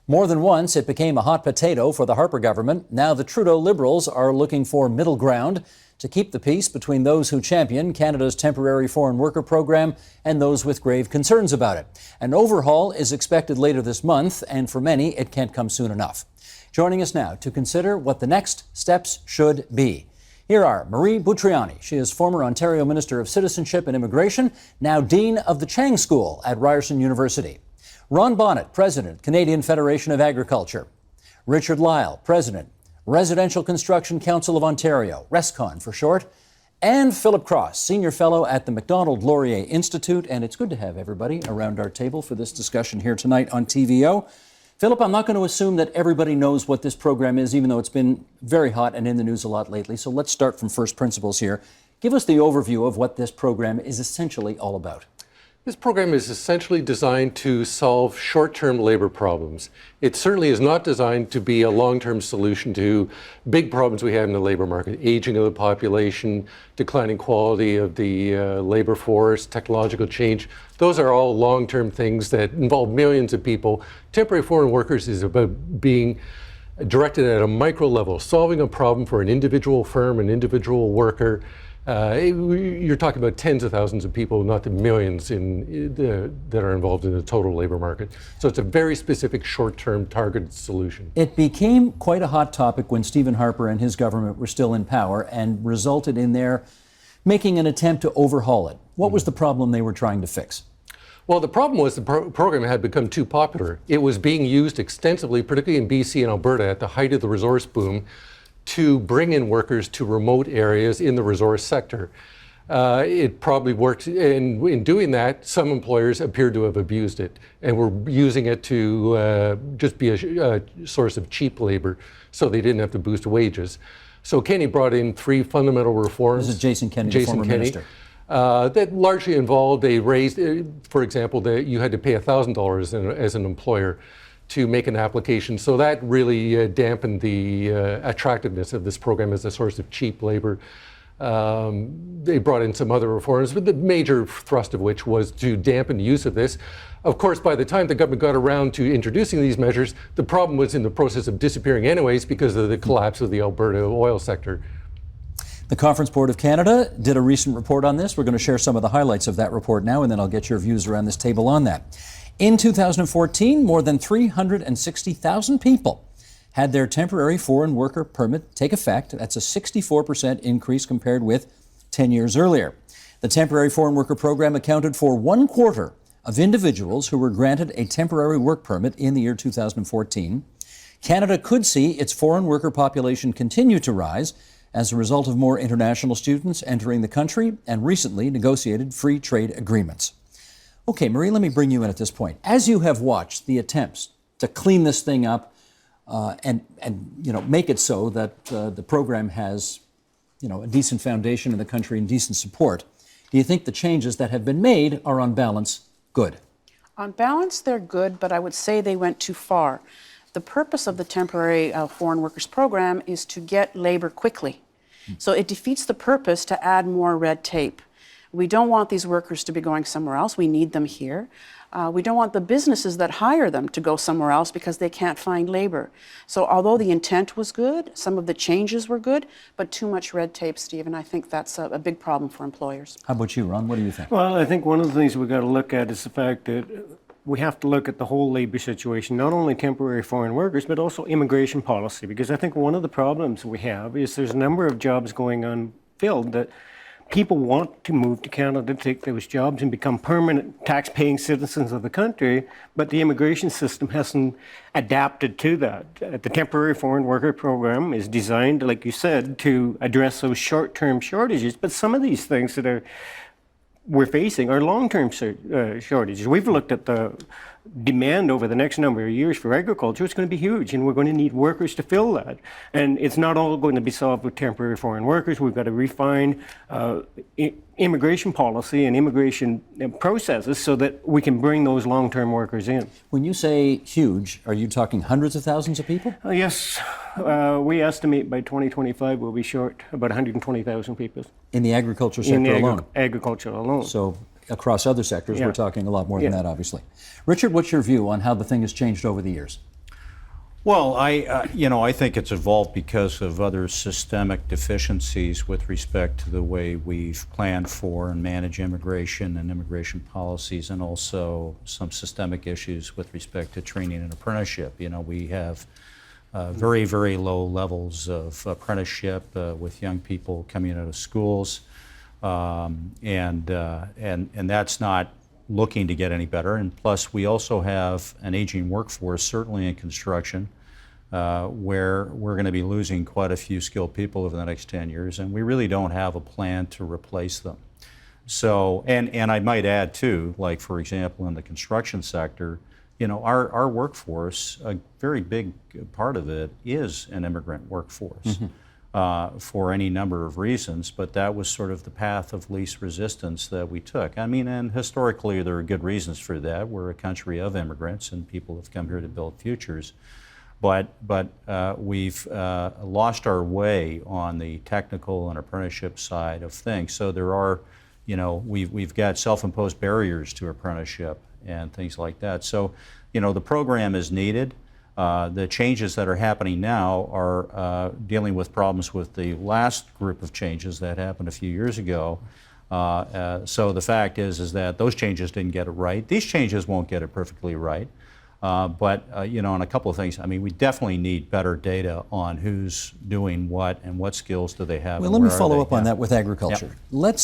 More than once, it became a hot potato for the Harper government. Now the Trudeau Liberals are looking for middle ground to keep the peace between those who champion Canada's temporary foreign worker program and those with grave concerns about it. An overhaul is expected later this month, and for many, it can't come soon enough. Joining us now to consider what the next steps should be. Here are Marie Butriani. She is former Ontario Minister of Citizenship and Immigration, now Dean of the Chang School at Ryerson University. Ron Bonnet, President, Canadian Federation of Agriculture. Richard Lyle, President, Residential Construction Council of Ontario, RESCON for short. And Philip Cross, Senior Fellow at the Macdonald-Laurier Institute. And it's good to have everybody around our table for this discussion here tonight on TVO. Philip, I'm not going to assume that everybody knows what this program is, even though it's been very hot and in the news a lot lately. So let's start from first principles here. Give us the overview of what this program is essentially all about. This program is essentially designed to solve short-term labor problems. It certainly is not designed to be a long-term solution to big problems we have in the labor market: aging of the population, declining quality of the labor force, technological change. Those are all long-term things that involve millions of people. Temporary foreign workers is about being directed at a micro level, solving a problem for an individual firm, an individual worker. You're talking about tens of thousands of people, not the millions that are involved in the total labor market. So it's a very specific, short-term, targeted solution. It became quite a hot topic when Stephen Harper and his government were still in power and resulted in their making an attempt to overhaul it. What was the problem they were trying to fix? Well, the problem was the program had become too popular. It was being used extensively, particularly in BC and Alberta at the height of the resource boom, to bring in workers to remote areas in the resource sector. It probably worked, and in doing that, some employers appeared to have abused it and were using it to just be a source of cheap labor, so they didn't have to boost wages. So Kenney brought in three fundamental reforms. This is Jason Kenney, the former minister. That largely involved a raise, for example, that you had to pay $1,000 as an employer to make an application. So that really dampened the attractiveness of this program as a source of cheap labor. They brought in some other reforms, but the major thrust of which was to dampen the use of this. Of course, by the time the government got around to introducing these measures, the problem was in the process of disappearing anyways because of the collapse of the Alberta oil sector. The Conference Board of Canada did a recent report on this. We're going to share some of the highlights of that report now, and then I'll get your views around this table on that. In 2014, more than 360,000 people had their temporary foreign worker permit take effect. That's a 64% increase compared with 10 years earlier. The temporary foreign worker program accounted for 1/4 of individuals who were granted a temporary work permit in the year 2014. Canada could see its foreign worker population continue to rise as a result of more international students entering the country and recently negotiated free trade agreements. Okay, Marie, let me bring you in at this point. As you have watched the attempts to clean this thing up and make it so that the program has a decent foundation in the country and decent support, do you think the changes that have been made are on balance good? On balance, they're good, but I would say they went too far. The purpose of the temporary foreign workers program is to get labor quickly. So it defeats the purpose to add more red tape. We don't want these workers to be going somewhere else. We need them here. We don't want the businesses that hire them to go somewhere else because they can't find labor. So although the intent was good, some of the changes were good, but too much red tape, Steve, and I think that's a big problem for employers. How about you, Ron? What do you think? Well, I think one of the things we've got to look at is the fact that we have to look at the whole labor situation, not only temporary foreign workers, but also immigration policy, because I think one of the problems we have is there's a number of jobs going unfilled that people want to move to Canada to take those jobs and become permanent tax-paying citizens of the country, but the immigration system hasn't adapted to that. The temporary foreign worker program is designed, like you said, to address those short-term shortages, but some of these things that we're facing are long-term shortages. We've looked at the demand over the next number of years for agriculture. It's going to be huge, and we're going to need workers to fill that. And it's not all going to be solved with temporary foreign workers. We've got to refine immigration policy and immigration processes so that we can bring those long-term workers in. When you say huge, are you talking hundreds of thousands of people? Yes. We estimate by 2025 we'll be short about 120,000 people. In the agriculture sector alone? Agriculture alone. So across other sectors, we're talking a lot more than that, obviously. Richard, what's your view on how the thing has changed over the years? Well, I think it's evolved because of other systemic deficiencies with respect to the way we've planned for and manage immigration and immigration policies, and also some systemic issues with respect to training and apprenticeship. We have very, very low levels of apprenticeship with young people coming out of schools, and that's not looking to get any better. And plus, we also have an aging workforce, certainly in construction, where we're going to be losing quite a few skilled people over the next 10 years, and we really don't have a plan to replace them. So, and I might add too, like for example, in the construction sector, our workforce, a very big part of it is an immigrant workforce. For any number of reasons, but that was sort of the path of least resistance that we took. I mean, and historically there are good reasons for that. We're a country of immigrants and people have come here to build futures. But we've lost our way on the technical and apprenticeship side of things. So there are, we've got self-imposed barriers to apprenticeship and things like that. So, the program is needed. The changes that are happening now are dealing with problems with the last group of changes that happened a few years ago. So the fact is that those changes didn't get it right. These changes won't get it perfectly right. But on a couple of things, I mean, we definitely need better data on who's doing what and what skills do they have. Well, let me follow up on that with agriculture. Yep.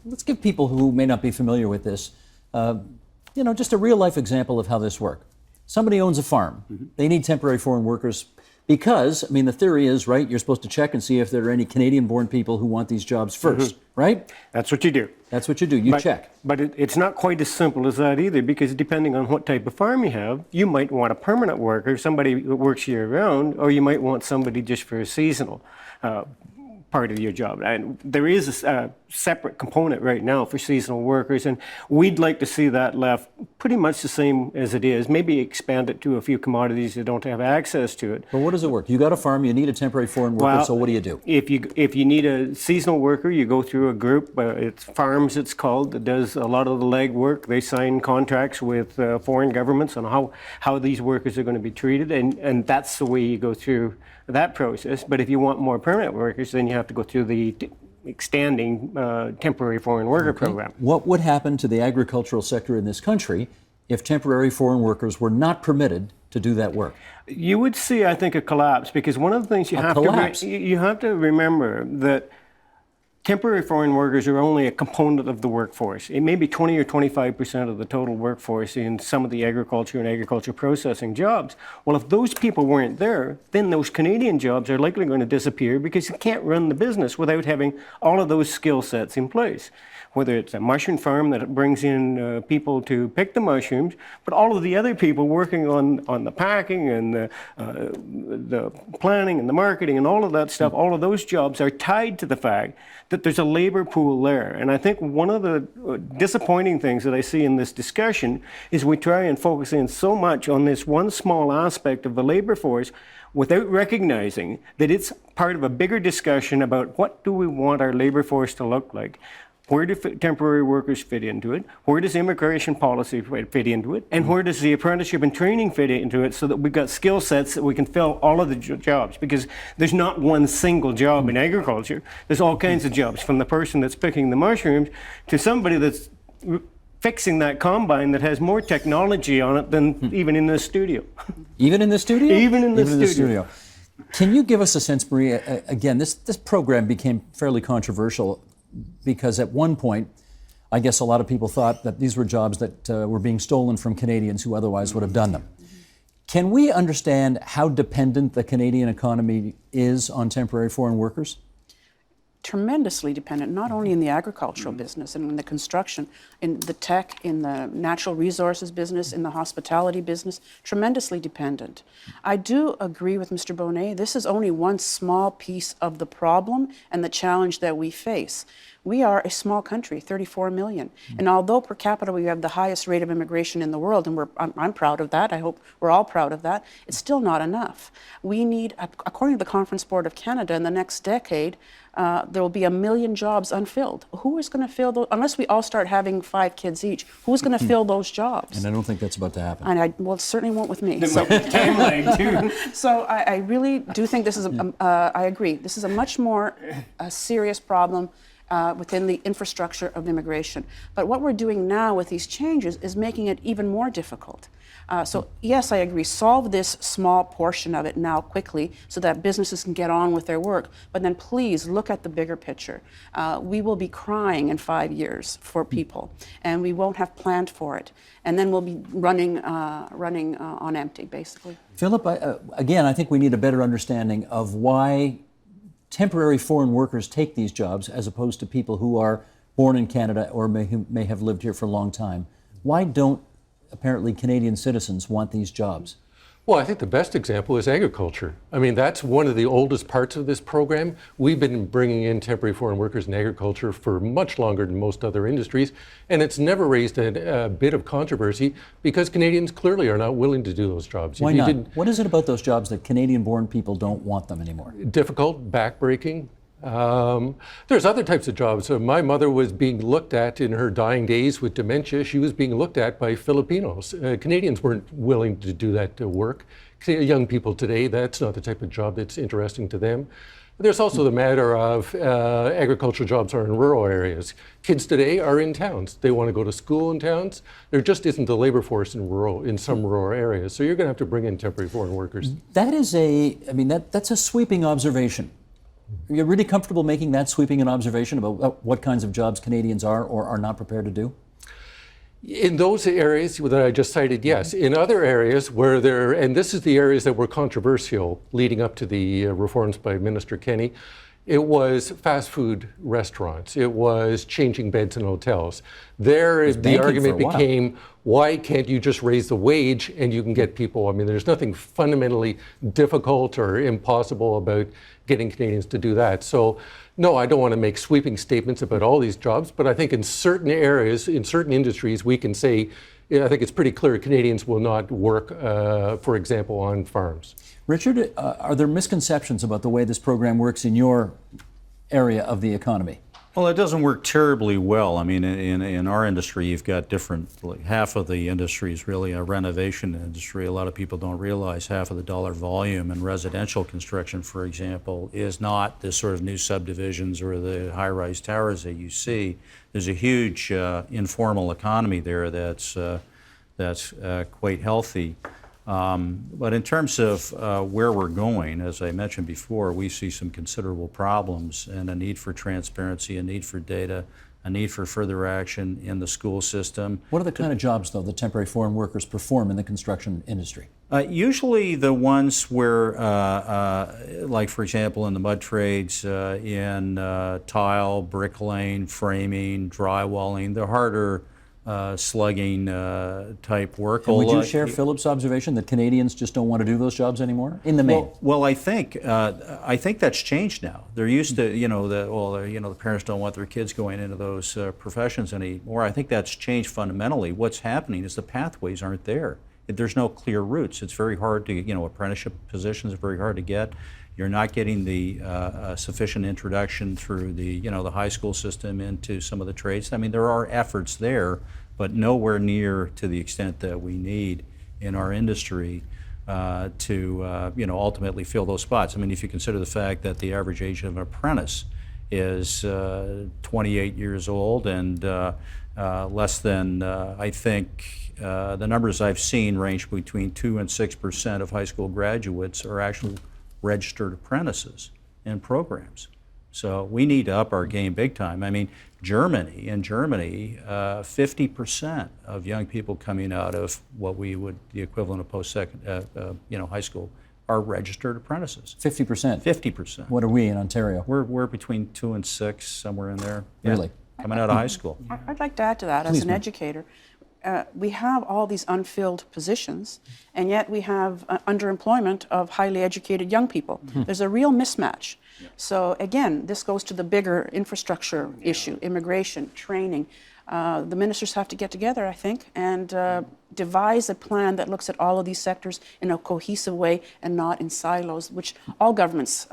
Let's give people who may not be familiar with this, just a real life example of how this works. Somebody owns a farm. They need temporary foreign workers because, the theory is, right, you're supposed to check and see if there are any Canadian-born people who want these jobs first, right? That's what you do. That's what you do. You check. But it's not quite as simple as that either, because depending on what type of farm you have, you might want a permanent worker, somebody that works year-round, or you might want somebody just for a seasonal part of your job. And there is a separate component right now for seasonal workers, and we'd like to see that left pretty much the same as it is, maybe expand it to a few commodities that don't have access to it. But what does it work? You got a farm, you need a temporary foreign worker, so what do you do? If you need a seasonal worker, you go through a group, it's Farms it's called, that does a lot of the legwork. They sign contracts with foreign governments on how these workers are going to be treated, and that's the way you go through that process. But if you want more permanent workers, then you have to go through the extending temporary foreign worker program. What would happen to the agricultural sector in this country if temporary foreign workers were not permitted to do that work? You would see, I think, a collapse, because one of the things you have to remember that temporary foreign workers are only a component of the workforce. It may be 20 or 25% of the total workforce in some of the agriculture and agriculture processing jobs. Well, if those people weren't there, then those Canadian jobs are likely going to disappear, because you can't run the business without having all of those skill sets in place. Whether it's a mushroom farm that brings in people to pick the mushrooms, but all of the other people working on the packing and the planning and the marketing and all of that stuff, all of those jobs are tied to the fact that there's a labor pool there. And I think one of the disappointing things that I see in this discussion is we try and focus in so much on this one small aspect of the labor force without recognizing that it's part of a bigger discussion about what do we want our labor force to look like. Where do temporary workers fit into it? Where does immigration policy fit into it? And where does the apprenticeship and training fit into it, so that we've got skill sets that we can fill all of the jobs? Because there's not one single job in agriculture. There's all kinds of jobs, from the person that's picking the mushrooms to somebody that's fixing that combine that has more technology on it than even in this studio. Even in the studio? Even in the studio. Can you give us a sense, Maria, again, this program became fairly controversial because at one point, I guess a lot of people thought that these were jobs that were being stolen from Canadians who otherwise would have done them. Can we understand how dependent the Canadian economy is on temporary foreign workers? Tremendously dependent, not only in the agricultural business and in the construction, in the tech, in the natural resources business, in the hospitality business, tremendously dependent. I do agree with Mr. Bonet. This is only one small piece of the problem and the challenge that we face. We are a small country, 34 million. And although per capita we have the highest rate of immigration in the world, and I'm proud of that, I hope we're all proud of that, it's still not enough. We need, according to the Conference Board of Canada, in the next decade, there will be 1 million jobs unfilled. Who is going to fill those, unless we all start having 5 kids each, who's going to fill those jobs? And I don't think that's about to happen. And well, it certainly won't with me. There might be a time lag, too. So I really do think this is, I agree, this is a much more serious problem within the infrastructure of immigration. But what we're doing now with these changes is making it even more difficult. So yes, I agree, solve this small portion of it now quickly so that businesses can get on with their work, but then please look at the bigger picture. We will be crying in 5 years for people, and we won't have planned for it. And then we'll be running on empty, basically. Philip, again, I think we need a better understanding of why temporary foreign workers take these jobs as opposed to people who are born in Canada or may have lived here for a long time. Why don't apparently Canadian citizens want these jobs? Well, I think the best example is agriculture. I mean, that's one of the oldest parts of this program. We've been bringing in temporary foreign workers in agriculture for much longer than most other industries, and it's never raised a bit of controversy because Canadians clearly are not willing to do those jobs. Why not? What is it about those jobs that Canadian-born people don't want them anymore? Difficult, backbreaking. There's other types of jobs. My mother was being looked at in her dying days with dementia. She was being looked at by Filipinos. Canadians weren't willing to do that work. Young people today, that's not the type of job that's interesting to them. There's also the matter of agricultural jobs are in rural areas. Kids today are in towns. They want to go to school in towns. There just isn't the labor force in some rural areas. So you're going to have to bring in temporary foreign workers. That is that's a sweeping observation. Are you really comfortable making that sweeping an observation about what kinds of jobs Canadians are or are not prepared to do? In those areas that I just cited, yes. In other areas where and this is the areas that were controversial leading up to the reforms by Minister Kenney, it was fast food restaurants. It was changing beds in hotels. There, the argument became, why can't you just raise the wage and you can get people? I mean, there's nothing fundamentally difficult or impossible about getting Canadians to do that. So, no, I don't want to make sweeping statements about all these jobs, but I think in certain areas, in certain industries, we can say, I think it's pretty clear Canadians will not work, for example, on farms. Richard, are there misconceptions about the way this program works in your area of the economy? Well, it doesn't work terribly well. I mean, in our industry, you've got half of the industry is really a renovation industry. A lot of people don't realize half of the dollar volume in residential construction, for example, is not the sort of new subdivisions or the high-rise towers that you see. There's a huge informal economy there that's quite healthy. But in terms of where we're going, as I mentioned before, we see some considerable problems and a need for transparency, a need for data, a need for further action in the school system. What are the kind of jobs, though, that temporary foreign workers perform in the construction industry? Usually the ones where, like for example, in the mud trades, in tile, bricklaying, framing, drywalling, the harder slugging type work. And would you share Philip's observation that Canadians just don't want to do those jobs anymore in the main? Well, I think that's changed now. They're used to, the parents don't want their kids going into those professions anymore. I think that's changed fundamentally. What's happening is the pathways aren't there. There's no clear routes. It's very hard to, apprenticeship positions are very hard to get. You're not getting the sufficient introduction through the high school system into some of the trades. I mean, there are efforts there, but nowhere near to the extent that we need in our industry to ultimately fill those spots. I mean, if you consider the fact that the average age of an apprentice is 28 years old and less than, I think, the numbers I've seen range between 2% and 6% of high school graduates are actually registered apprentices in programs. So we need to up our game big time. I mean, in Germany, 50% of young people coming out of what we would, the equivalent of high school, are registered apprentices. 50%? 50%. What are we in Ontario? We're between 2 and 6, somewhere in there. Really? Coming out of high school. I'd like to add to that as an educator. we have all these unfilled positions, and yet we have underemployment of highly educated young people. There's a real mismatch. So again, this goes to the bigger infrastructure issue, immigration, training. The ministers have to get together, I think, and devise a plan that looks at all of these sectors in a cohesive way and not in silos, which all governments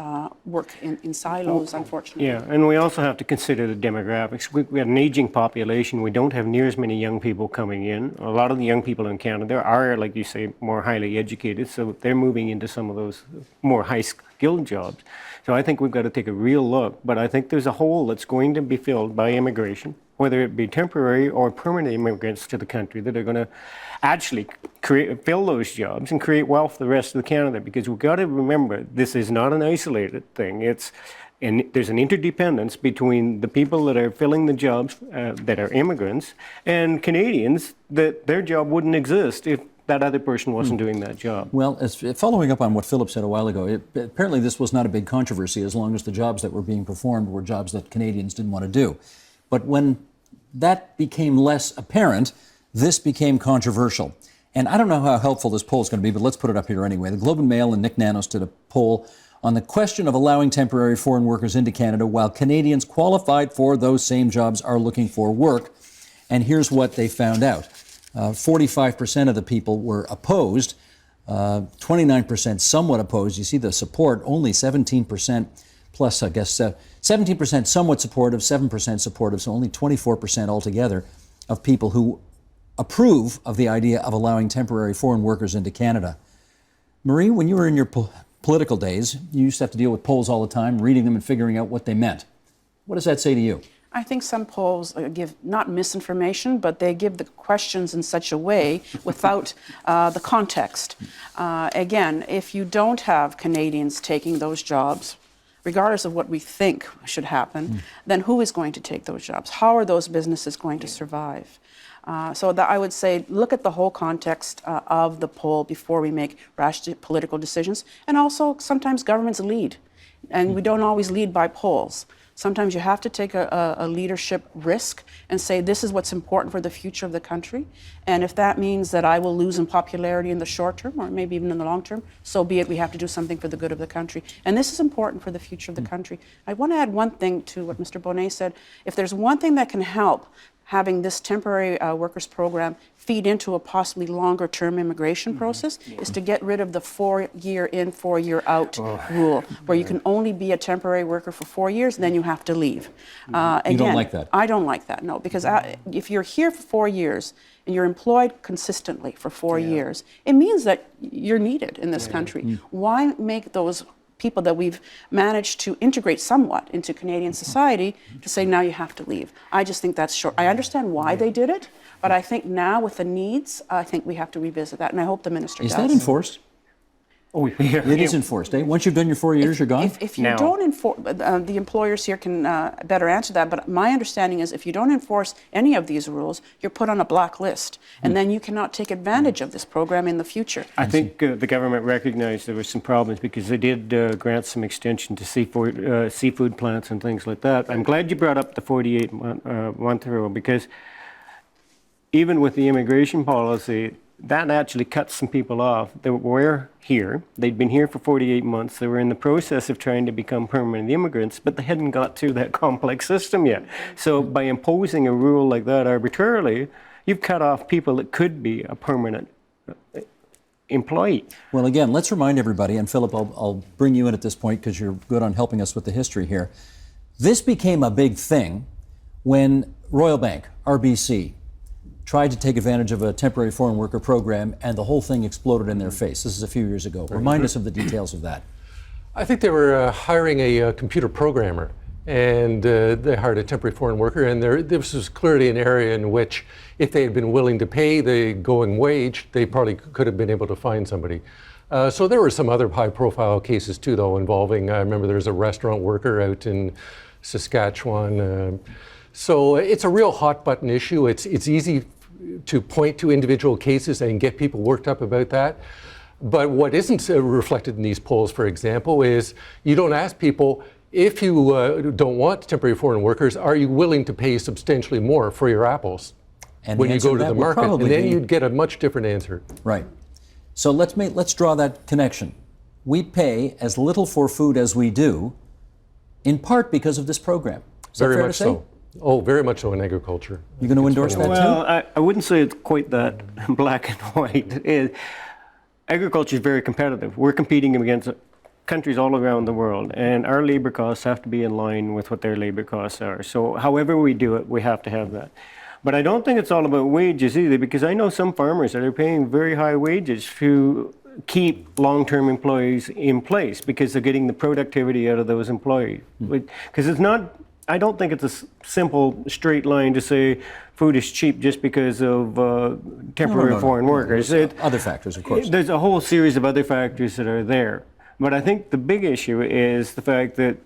work in silos, unfortunately. Yeah, and we also have to consider the demographics. We have an aging population. We don't have near as many young people coming in. A lot of the young people in Canada are, like you say, more highly educated, so they're moving into some of those more high-skilled jobs. So I think we've got to take a real look, but I think there's a hole that's going to be filled by immigration, whether it be temporary or permanent immigrants to the country that are going to actually fill those jobs and create wealth for the rest of Canada. Because we've got to remember, this is not an isolated thing. There's an interdependence between the people that are filling the jobs that are immigrants and Canadians, that their job wouldn't exist if that other person wasn't doing that job. Well, following up on what Philip said a while ago, apparently this was not a big controversy as long as the jobs that were being performed were jobs that Canadians didn't want to do. But when that became less apparent, this became controversial. And I don't know how helpful this poll is going to be, but let's put it up here anyway. The Globe and Mail and Nick Nanos did a poll on the question of allowing temporary foreign workers into Canada while Canadians qualified for those same jobs are looking for work. And here's what they found out. 45% of the people were opposed, 29% somewhat opposed. You see the support, only 17% plus, I guess, 17% somewhat supportive, 7% supportive, so only 24% altogether of people who approve of the idea of allowing temporary foreign workers into Canada. Marie, when you were in your political days, you used to have to deal with polls all the time, reading them and figuring out what they meant. What does that say to you? I think some polls give not misinformation, but they give the questions in such a way without the context. Again, if you don't have Canadians taking those jobs, regardless of what we think should happen, then who is going to take those jobs? How are those businesses going to survive? So that I would say, look at the whole context of the poll before we make rash political decisions. And also, sometimes governments lead, and we don't always lead by polls. Sometimes you have to take a leadership risk and say, this is what's important for the future of the country. And if that means that I will lose in popularity in the short term, or maybe even in the long term, so be it. We have to do something for the good of the country. And this is important for the future of the country. I want to add one thing to what Mr. Bonet said. If there's one thing that can help having this temporary workers program feed into a possibly longer term immigration process is to get rid of the 4-year in, 4-year out rule, where you can only be a temporary worker for 4 years, and then you have to leave. Again, you don't like that? I don't like that, no, because if you're here for 4 years and you're employed consistently for 4 years, it means that you're needed in this country. Why make those people that we've managed to integrate somewhat into Canadian society to say, now you have to leave? I just think that's short. I understand why they did it, but I think now with the needs, I think we have to revisit that, and I hope the minister does. Is that enforced? Oh, yeah. It is enforced, eh? Once you've done your 4 years, you're gone? If you don't enforce, the employers here can better answer that, but my understanding is if you don't enforce any of these rules, you're put on a black list, and then you cannot take advantage of this program in the future. I think the government recognized there were some problems because they did grant some extension to seafood plants and things like that. I'm glad you brought up the 48-month rule, because even with the immigration policy, that actually cuts some people off that were here. They'd been here for 48 months. They were in the process of trying to become permanent immigrants, but they hadn't got through that complex system yet. So by imposing a rule like that arbitrarily, you've cut off people that could be a permanent employee. Well, again, let's remind everybody, and Philip, I'll bring you in at this point because you're good on helping us with the history here. This became a big thing when Royal Bank, RBC, tried to take advantage of a temporary foreign worker program, and the whole thing exploded in their face. This is a few years ago. Remind us of the details of that. I think they were hiring a computer programmer, and they hired a temporary foreign worker, and this was clearly an area in which if they had been willing to pay the going wage, they probably could have been able to find somebody. So there were some other high-profile cases too, though, involving, I remember there was a restaurant worker out in Saskatchewan. So it's a real hot-button issue. It's easy to point to individual cases and get people worked up about that. But what isn't reflected in these polls, for example, is you don't ask people, if you don't want temporary foreign workers, are you willing to pay substantially more for your apples? And when the you answer go to that the would market, and probably then be- you'd get a much different answer. Right. So let's draw that connection. We pay as little for food as we do, in part because of this program. Is that Very fair much to say? so. Oh, very much so in agriculture. You going to endorse that Well, too? I wouldn't say it's quite that black and white. Agriculture is very competitive. We're competing against countries all around the world, and our labor costs have to be in line with what their labor costs are. So however we do it, we have to have that. But I don't think it's all about wages either, because I know some farmers that are paying very high wages to keep long-term employees in place because they're getting the productivity out of those employees. Because it's not, I don't think it's a simple straight line to say food is cheap just because of temporary foreign workers. Other factors, of course. There's a whole series of other factors that are there. But I think the big issue is the fact that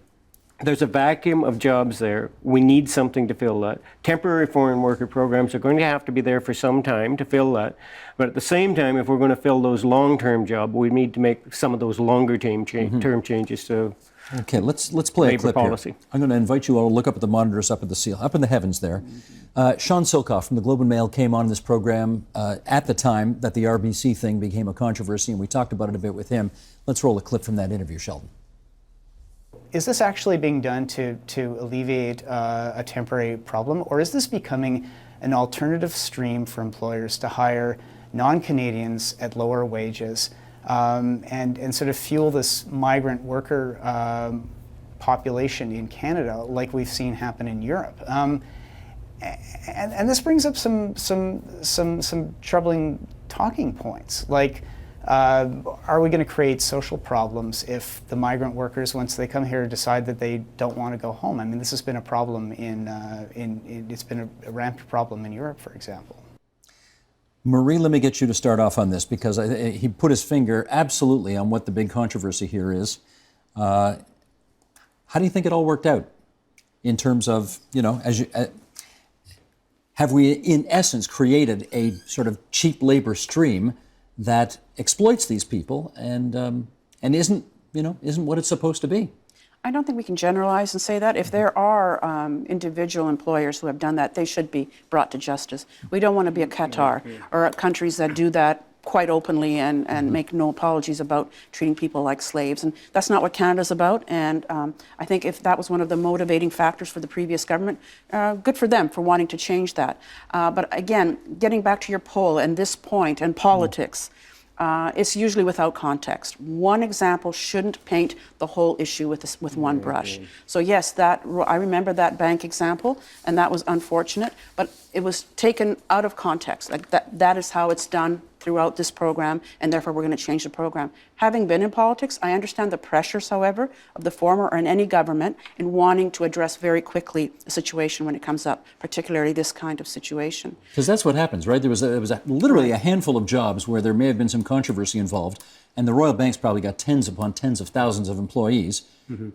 there's a vacuum of jobs there. We need something to fill that. Temporary foreign worker programs are going to have to be there for some time to fill that. But at the same time, if we're going to fill those long-term jobs, we need to make some of those longer-term changes to Okay, let's play a labor clip policy. here. I'm going to invite you all to look up at the monitors up at the seal, up in the heavens there. Sean Silkoff from the Globe and Mail came on this program at the time that the RBC thing became a controversy, and we talked about it a bit with him. Let's roll a clip from that interview, Sheldon. Is this actually being done to alleviate a temporary problem, or is this becoming an alternative stream for employers to hire non-Canadians at lower wages and sort of fuel this migrant worker population in Canada like we've seen happen in Europe? And this brings up some troubling talking points, like are we going to create social problems if the migrant workers, once they come here, decide that they don't want to go home? I mean, this has been a problem it's been a rampant problem in Europe, for example. Marie, let me get you to start off on this because he put his finger absolutely on what the big controversy here is. How do you think it all worked out in terms of, have we in essence created a sort of cheap labor stream that exploits these people and isn't what it's supposed to be? I don't think we can generalize and say that. If there are individual employers who have done that, they should be brought to justice. We don't want to be a Qatar or countries that do that quite openly and make no apologies about treating people like slaves. And that's not what Canada's about. And I think if that was one of the motivating factors for the previous government, good for them for wanting to change that. But again, getting back to your poll and this point and politics, it's usually without context. One example shouldn't paint the whole issue with one brush. So yes, I remember that bank example, and that was unfortunate, but it was taken out of context. Like that is how it's done throughout this program, and therefore we're going to change the program. Having been in politics, I understand the pressures, however, of the former or in any government in wanting to address very quickly a situation when it comes up, particularly this kind of situation. Because that's what happens, right? There was literally a handful of jobs where there may have been some controversy involved, and the Royal Bank's probably got tens upon tens of thousands of employees,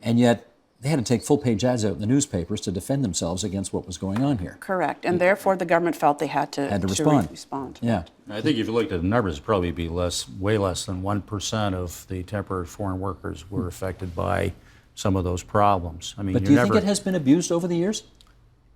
and yet they had to take full-page ads out in the newspapers to defend themselves against what was going on here. Correct, and therefore the government felt they had to respond. Yeah. I think if you looked at the numbers, it'd probably be way less than 1% of the temporary foreign workers were affected by some of those problems. I mean, But do you think it has been abused over the years?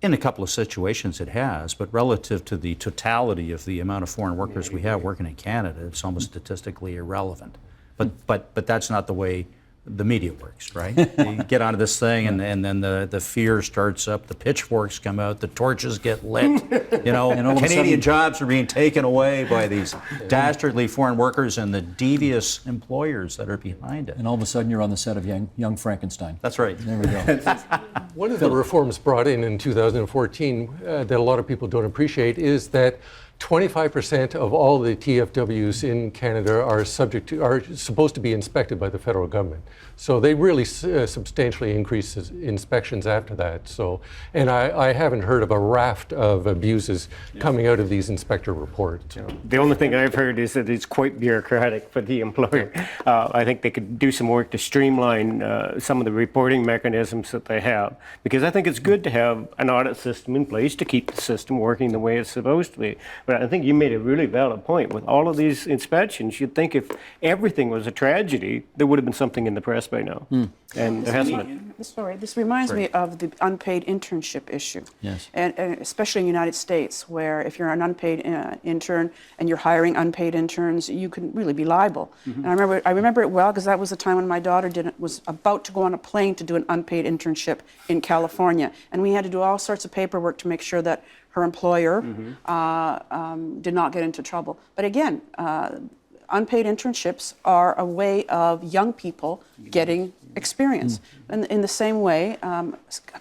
In a couple of situations it has, but relative to the totality of the amount of foreign workers we have working in Canada, it's almost statistically irrelevant. But that's not the way the media works, right? You get onto this thing and then the fear starts up, the pitchforks come out, the torches get lit, and all Canadian jobs are being taken away by these dastardly foreign workers and the devious employers that are behind it. And all of a sudden you're on the set of Young Frankenstein. That's right. There we go. One of the reforms brought in 2014 that a lot of people don't appreciate is that 25% of all the TFWs in Canada are supposed to be inspected by the federal government. So they really substantially increase inspections after that. So, and I haven't heard of a raft of abuses coming out of these inspector reports. The only thing I've heard is that it's quite bureaucratic for the employer. I think they could do some work to streamline some of the reporting mechanisms that they have, because I think it's good to have an audit system in place to keep the system working the way it's supposed to be. But but I think you made a really valid point. With all of these inspections, you'd think if everything was a tragedy, there would have been something in the press by now. And there hasn't been. Sorry, this reminds me of the unpaid internship issue. Yes. And especially in the United States, where if you're an unpaid intern and you're hiring unpaid interns, you can really be liable. And I remember it well because that was the time when my daughter was about to go on a plane to do an unpaid internship in California. And we had to do all sorts of paperwork to make sure that her employer did not get into trouble. But again, unpaid internships are a way of young people getting experience. And in the same way,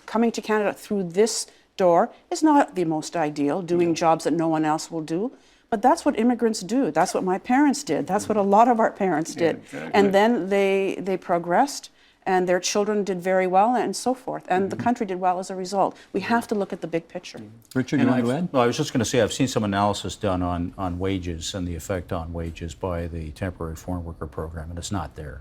coming to Canada through this door is not the most ideal, doing jobs that no one else will do. But that's what immigrants do. That's what my parents did. That's what a lot of our parents did. Exactly. And then they progressed, and their children did very well, and so forth. And the country did well as a result. We have to look at the big picture. Richard, you want to add? Well, I was just going to say, I've seen some analysis done on wages and the effect on wages by the temporary foreign worker program, and it's not there.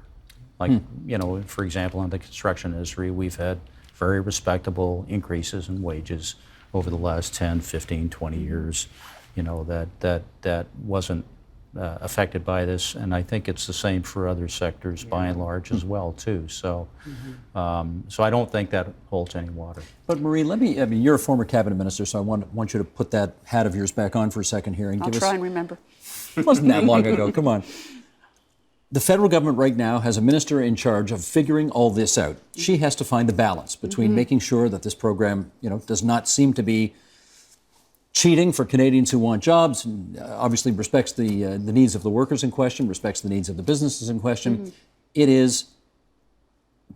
Like, you know, for example, in the construction industry, we've had very respectable increases in wages over the last 10, 15, 20 years. You know, that wasn't affected by this, and I think it's the same for other sectors by and large as well too. So, so I don't think that holds any water. But Marie, I mean, you're a former cabinet minister, so I want you to put that hat of yours back on for a second here and I'll give try us. and remember. It wasn't that long ago. Come on. The federal government right now has a minister in charge of figuring all this out. She has to find the balance between making sure that this program, you know, does not seem to be cheating for Canadians who want jobs, and obviously respects the needs of the workers in question, respects the needs of the businesses in question. It is,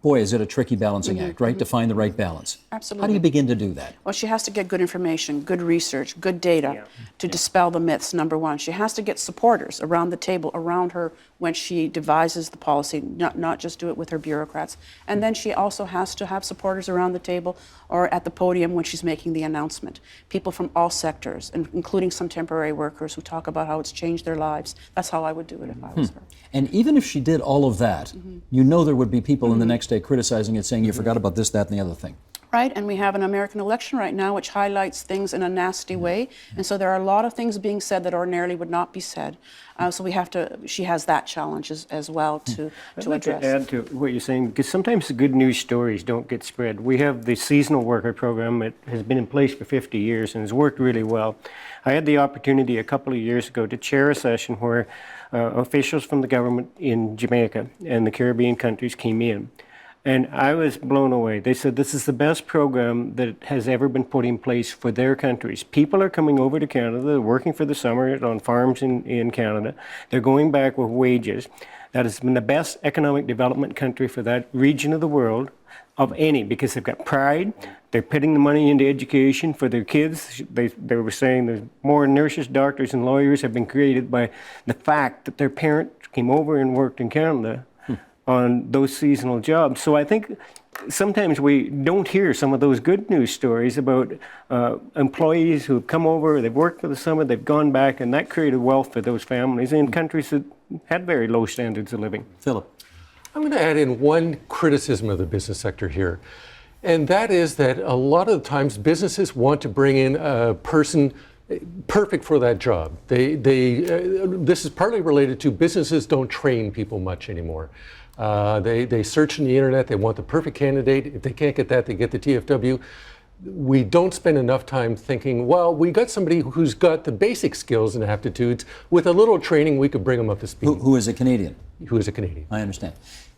boy, is it a tricky balancing act, right? To find the right balance. Absolutely. How do you begin to do that? Well, she has to get good information, good research, good data to dispel the myths, number one. She has to get supporters around the table, around her, when she devises the policy, not just do it with her bureaucrats. And then she also has to have supporters around the table or at the podium when she's making the announcement. People from all sectors, including some temporary workers who talk about how it's changed their lives. That's how I would do it if I was her. And even if she did all of that, you know there would be people in the next day criticizing it, saying you forgot about this, that, and the other thing. Right, and we have an American election right now which highlights things in a nasty way, and so there are a lot of things being said that ordinarily would not be said. So we have to. She has that challenge as well to I'd like address. to add to what you're saying, because sometimes the good news stories don't get spread. We have the seasonal worker program that has been in place for 50 years and has worked really well. I had the opportunity a couple of years ago to chair a session where officials from the government in Jamaica and the Caribbean countries came in. And I was blown away. They said this is the best program that has ever been put in place for their countries. People are coming over to Canada, they're working for the summer on farms in Canada. They're going back with wages. That has been the best economic development country for that region of the world of any, because they've got pride. They're putting the money into education for their kids. They were saying there's more nurses, doctors, and lawyers have been created by the fact that their parents came over and worked in Canada on those seasonal jobs. So I think sometimes we don't hear some of those good news stories about employees who have come over, they've worked for the summer, they've gone back, and that created wealth for those families in countries that had very low standards of living. Philip. I'm going to add in one criticism of the business sector here, and that is that a lot of the times businesses want to bring in a person perfect for that job. This is partly related to businesses don't train people much anymore. They search in the internet, they want the perfect candidate. If they can't get that, they get the TFW. We don't spend enough time thinking, well, we got somebody who's got the basic skills and aptitudes. With a little training, we could bring them up to speed. Who is a Canadian? Who is a Canadian. I understand.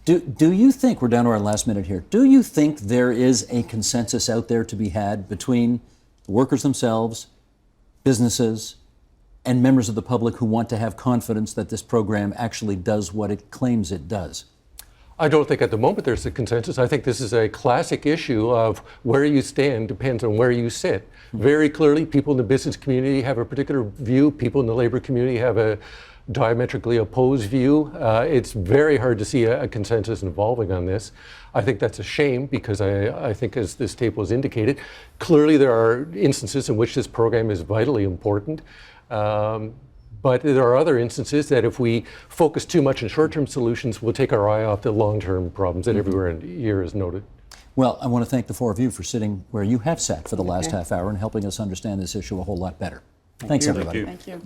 Do you think, we're down to our last minute here, do you think there is a consensus out there to be had between the workers themselves, businesses, and members of the public who want to have confidence that this program actually does what it claims it does? I don't think at the moment there's a consensus. I think this is a classic issue of where you stand depends on where you sit. Very clearly, people in the business community have a particular view. People in the labor community have a diametrically opposed view. It's very hard to see a consensus involving on this. I think that's a shame because I think, as this tape was indicated, clearly there are instances in which this program is vitally important. But there are other instances that if we focus too much on short-term solutions, we'll take our eye off the long-term problems that everywhere here is noted. Well, I want to thank the four of you for sitting where you have sat for the last half hour and helping us understand this issue a whole lot better. Thanks, everybody. Thank you.